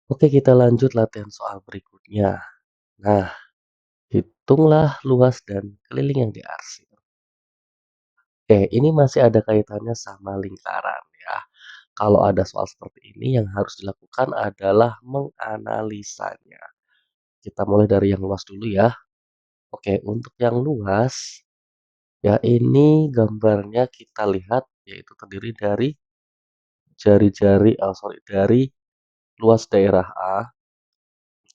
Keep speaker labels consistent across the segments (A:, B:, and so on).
A: Oke, kita lanjut latihan soal berikutnya. Nah, hitunglah luas dan keliling yang diarsip. Oke, ini masih ada kaitannya sama lingkaran ya. Kalau ada soal seperti ini, yang harus dilakukan adalah menganalisanya. Kita mulai dari yang luas dulu ya. Oke, untuk yang luas, ya ini gambarnya kita lihat yaitu terdiri dari dari luas daerah A,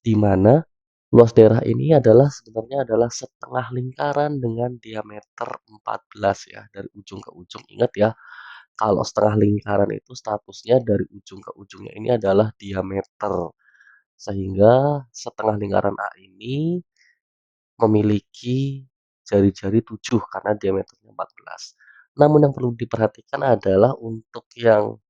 A: di mana luas daerah ini sebenarnya adalah setengah lingkaran dengan diameter 14 ya, dari ujung ke ujung. Ingat ya, kalau setengah lingkaran itu statusnya dari ujung ke ujungnya ini adalah diameter. Sehingga setengah lingkaran A ini memiliki jari-jari 7 karena diameternya 14. Namun yang perlu diperhatikan adalah untuk yang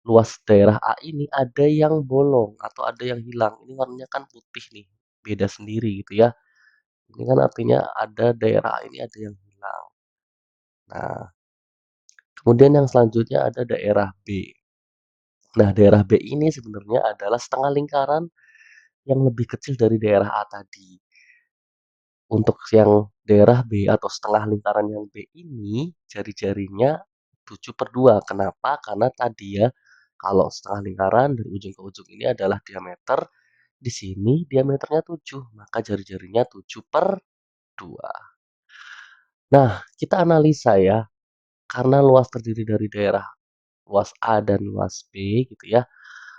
A: luas daerah A ini ada yang bolong atau ada yang hilang. Ini warnanya kan putih nih, beda sendiri gitu ya. Ini kan artinya ada daerah A ini ada yang hilang. Nah, kemudian yang selanjutnya ada daerah B. Nah, daerah B ini sebenarnya adalah setengah lingkaran yang lebih kecil dari daerah A tadi. Untuk yang daerah B atau setengah lingkaran yang B ini, jari-jarinya 7/2. Kenapa? Karena tadi ya, kalau setengah lingkaran dari ujung ke ujung ini adalah diameter, di sini diameternya 7, maka jari-jarinya 7/2. Nah, kita analisa ya, karena luas terdiri dari daerah luas A dan luas B gitu ya.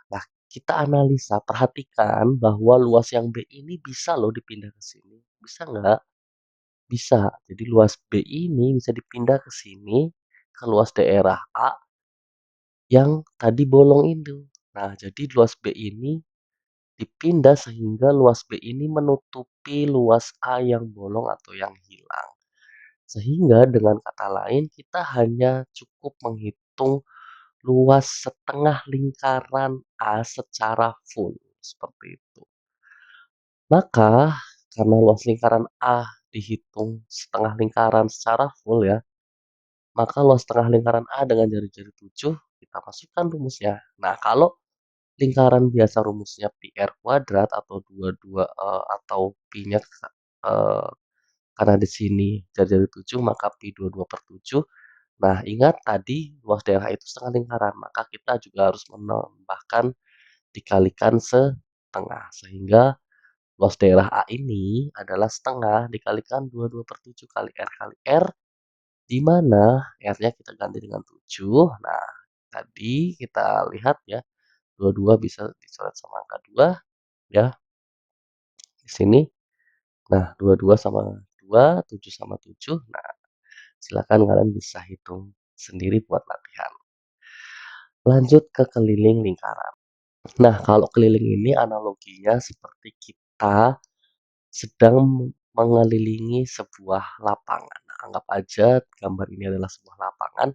A: Nah, kita analisa, perhatikan bahwa luas yang B ini bisa loh dipindah ke sini. Bisa nggak? Bisa. Jadi luas B ini bisa dipindah ke sini, ke luas daerah A yang tadi bolong itu. Nah, jadi luas B ini dipindah sehingga luas B ini menutupi luas A yang bolong atau yang hilang. Sehingga dengan kata lain kita hanya cukup menghitung luas setengah lingkaran A secara full, seperti itu. Maka karena luas lingkaran A dihitung setengah lingkaran secara full ya, maka luas setengah lingkaran A dengan jari-jari 7 kita masukkan rumusnya. Nah, kalau lingkaran biasa rumusnya pi r kuadrat atau 22 atau pi-nya eee, karena di sini jari-jari 7 maka pi 22/7. Nah, ingat tadi luas daerah itu setengah lingkaran, maka kita juga harus menambahkan dikalikan setengah, sehingga luas daerah A ini adalah setengah dikalikan 22/7 kali R, di mana R-nya kita ganti dengan 7. Nah, tadi kita lihat ya, 22 bisa dicoret sama angka 2 ya, di sini. Nah, 22 sama 2, 7 sama 7. Nah, silakan kalian bisa hitung sendiri buat latihan. Lanjut ke keliling lingkaran. Nah, kalau keliling ini analoginya seperti kita sedang mengelilingi sebuah lapangan. Nah, anggap aja gambar ini adalah sebuah lapangan.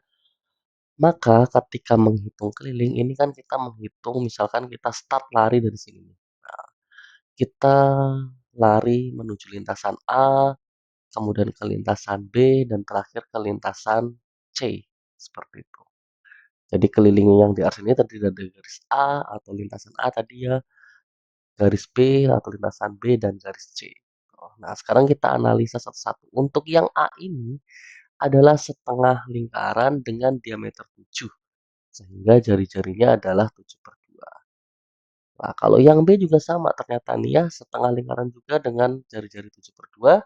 A: Maka ketika menghitung keliling ini kan kita menghitung misalkan kita start lari dari sini nih. Nah, kita lari menuju lintasan A, kemudian ke lintasan B, dan terakhir ke lintasan C, seperti itu. Jadi keliling yang di atas ini terdiri dari garis A atau lintasan A tadi ya, garis B atau lintasan B, dan garis C. Oh, nah, sekarang kita analisa satu-satu. Untuk yang A ini adalah setengah lingkaran dengan diameter 7. Sehingga jari-jarinya adalah 7/2. Nah, kalau yang B juga sama ternyata nih ya, setengah lingkaran juga dengan jari-jari 7/2.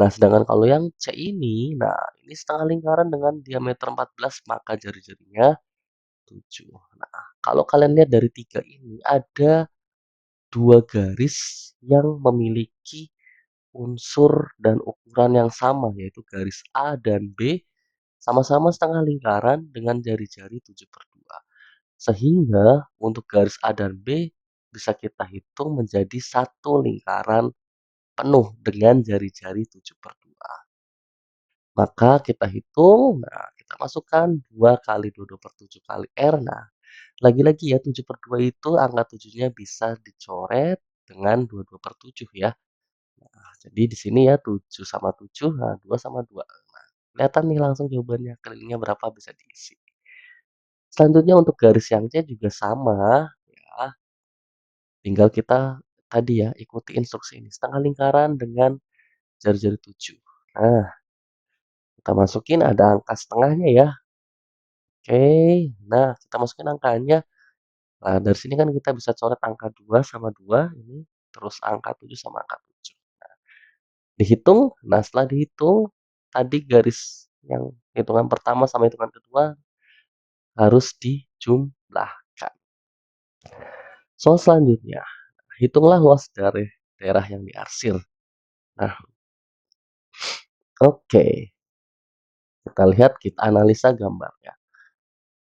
A: Nah, sedangkan kalau yang C ini, nah ini setengah lingkaran dengan diameter 14, maka jari-jarinya 7. Nah, kalau kalian lihat dari tiga ini, ada dua garis yang memiliki unsur dan ukuran yang sama, yaitu garis A dan B sama-sama setengah lingkaran dengan jari-jari 7/2. Sehingga untuk garis A dan B bisa kita hitung menjadi satu lingkaran penuh dengan jari-jari 7/2. Maka kita hitung, nah kita masukkan 2 kali 22/7 kali R. Nah, lagi-lagi ya 7/2 itu angka 7-nya bisa dicoret dengan 22/7 ya. Nah, jadi di sini ya 7 sama 7, nah 2 sama 2. Nah, kelihatan nih langsung jawabannya, kelilingnya berapa bisa diisi. Selanjutnya untuk garis yang C juga sama ya. Tinggal kita tadi ya, ikuti instruksi ini, setengah lingkaran dengan jari-jari 7. Nah, kita masukin ada angka setengahnya ya. Oke, nah kita masukin angkanya. Nah, dari sini kan kita bisa coret angka 2 sama 2 ini, terus angka 7 sama angka 7. Dihitung, nah setelah dihitung, tadi garis yang hitungan pertama sama hitungan kedua harus dijumlahkan. Soal selanjutnya, hitunglah luas dari daerah yang diarsir. Nah, oke, kita lihat, kita analisa gambarnya.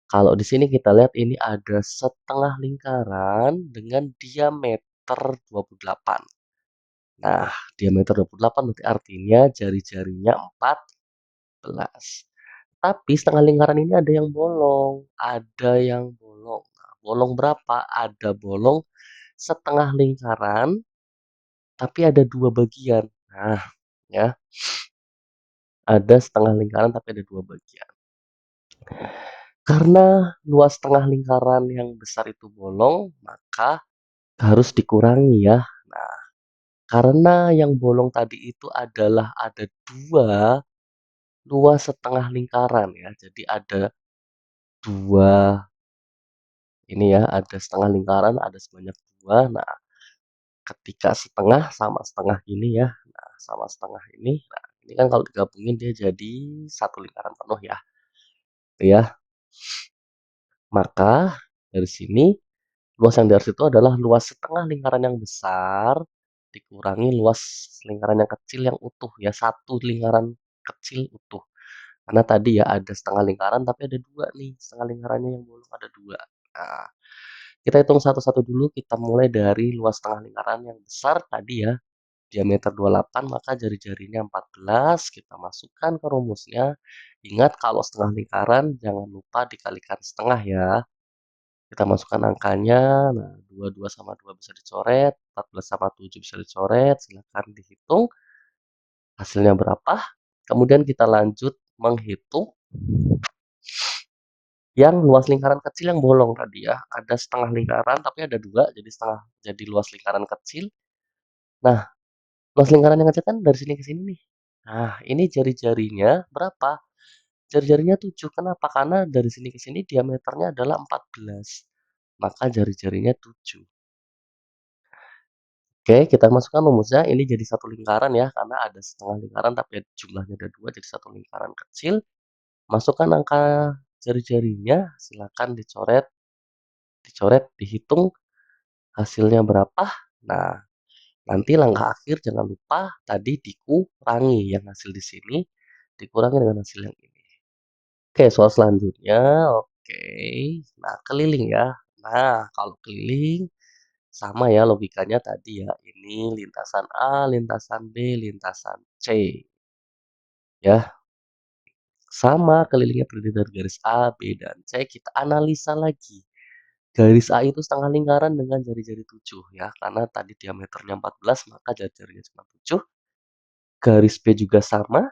A: Kalau di sini kita lihat ini ada setengah lingkaran dengan diameter 28. Nah, diameter 28 berarti artinya jari-jarinya 14. Tapi setengah lingkaran ini ada yang bolong, ada yang bolong. Nah, bolong berapa? Ada bolong setengah lingkaran, tapi ada 2 bagian. Nah, ya, ada setengah lingkaran tapi ada 2 bagian. Karena luas tengah lingkaran yang besar itu bolong, maka harus dikurangi ya. Nah, karena yang bolong tadi itu adalah ada 2 luas setengah lingkaran ya. Jadi ada 2 ini ya, ada setengah lingkaran, ada sebanyak 2. Nah, ketika setengah sama setengah ini ya, nah sama setengah ini, nah ini kan kalau digabungin dia jadi satu lingkaran penuh ya, gitu ya. Maka dari sini luas yang diarsir itu adalah luas setengah lingkaran yang besar dikurangi luas lingkaran yang kecil yang utuh ya, satu lingkaran kecil utuh. Karena tadi ya ada setengah lingkaran tapi ada 2 nih, setengah lingkarannya yang bolong ada 2. Nah, kita hitung satu-satu dulu, kita mulai dari luas setengah lingkaran yang besar tadi ya, diameter 28, maka jari-jarinya 14, kita masukkan ke rumusnya. Ingat kalau setengah lingkaran jangan lupa dikalikan setengah ya. Kita masukkan angkanya, nah 22 sama 2 bisa dicoret, 14 sama 7 bisa dicoret, silahkan dihitung hasilnya berapa. Kemudian kita lanjut menghitung yang luas lingkaran kecil yang bolong tadi ya. Ada setengah lingkaran tapi ada 2, jadi luas lingkaran kecil. Nah, luas lingkaran yang kecil kan dari sini ke sini nih. Nah, ini jari-jarinya berapa? Jari-jarinya 7. Kenapa? Karena dari sini ke sini diameternya adalah 14. Maka jari-jarinya 7. Oke, kita masukkan rumusnya. Ini jadi satu lingkaran ya, karena ada setengah lingkaran tapi jumlahnya ada 2, jadi satu lingkaran kecil. Masukkan angka jari-jarinya, silakan dicoret, dihitung hasilnya berapa. Nah, nanti langkah akhir jangan lupa tadi dikurangi yang hasil di sini, dikurangi dengan hasil yang ini. Oke, soal selanjutnya. Oke, nah keliling ya. Nah, kalau keliling sama ya logikanya tadi ya. Ini lintasan A, lintasan B, lintasan C. Ya, sama kelilingnya terdiri dari garis A, B, dan C. Kita analisa lagi. Garis A itu setengah lingkaran dengan jari-jari 7 ya. Karena tadi diameternya 14, maka jari-jarinya cuma 7. Garis B juga sama.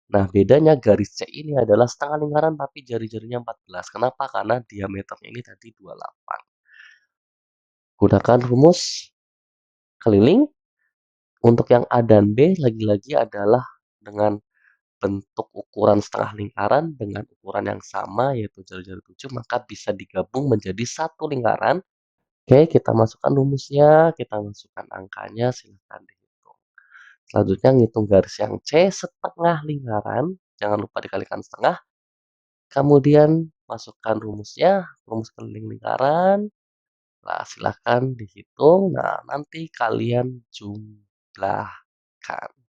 A: Nah, bedanya garis C ini adalah setengah lingkaran tapi jari-jarinya 14. Kenapa? Karena diameternya ini tadi 28. Gunakan rumus keliling. Untuk yang A dan B lagi-lagi adalah dengan bentuk ukuran setengah lingkaran dengan ukuran yang sama yaitu jari-jari 7, maka bisa digabung menjadi satu lingkaran. Oke, kita masukkan rumusnya, kita masukkan angkanya, silahkan dihitung. Selanjutnya ngitung garis yang C setengah lingkaran, jangan lupa dikalikan setengah. Kemudian masukkan rumusnya, rumus keliling lingkaran. Nah, silahkan dihitung. Nah, nanti kalian jumlahkan.